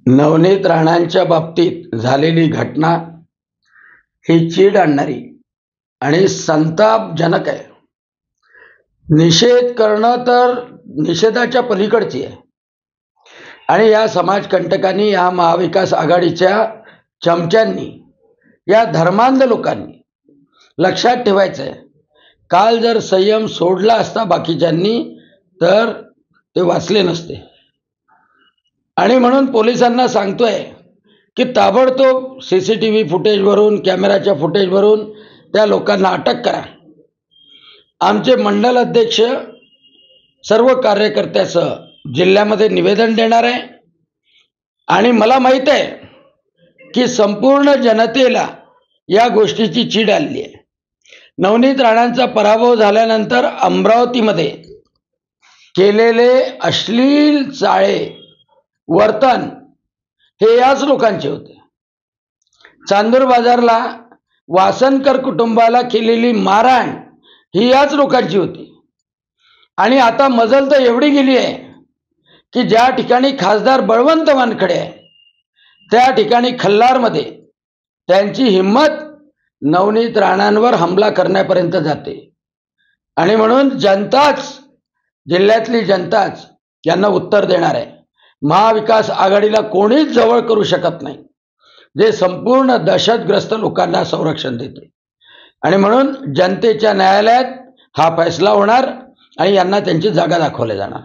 नवनीत राणांच्या बाबतीत झालेली घटना ही चीड आणणारी आणि संतापजनक आहे. निषेध करणं तर निषेधाच्या पलीकडची आहे. आणि या समाजकंटकांनी, या महाविकास आघाडीच्या चमच्यांनी, या धर्मांध लोकांनी लक्षात ठेवायचं आहे, काल जर संयम सोडला असता बाकीच्यांनी तर ते वाचले नसते. आणि म्हणून पोलिसांना सांगतोय की ताबडतोब CCTV फुटेजवरून, कॅमेराच्या फुटेजवरून त्या लोकांना अटक करा. आमचे मंडल अध्यक्ष सर्व कार्यकर्त्यासह जिल्ह्यामध्ये निवेदन देणार आहे. आणि मला माहीत आहे की संपूर्ण जनतेला या गोष्टीची चीड आली आहे. नवनीत राणांचा पराभव झाल्यानंतर अमरावतीमध्ये केलेले अश्लील चाळे वर्तन हे याच लोकांचे होते. चांदूर बाजारला वासनकर कुटुंबाला केलेली मारहाण ही याच लोकांची होती. आणि आता मजल तर एवढी गेली आहे की ज्या ठिकाणी खासदार बळवंत वानखडे आहे त्या ठिकाणी खल्लारमध्ये त्यांची हिम्मत नवनीत राणांवर हमला करण्यापर्यंत जाते. आणि म्हणून जनताच, जिल्ह्यातली जनताच यांना उत्तर देणार आहे. महाविकास आघाडीला कोणीच जवळ करू शकत नाही जे संपूर्ण दहशतग्रस्त लोकांना संरक्षण देते. आणि म्हणून जनतेच्या न्यायालयात हा फैसला होणार आणि यांना त्यांची जागा दाखवली जाणार.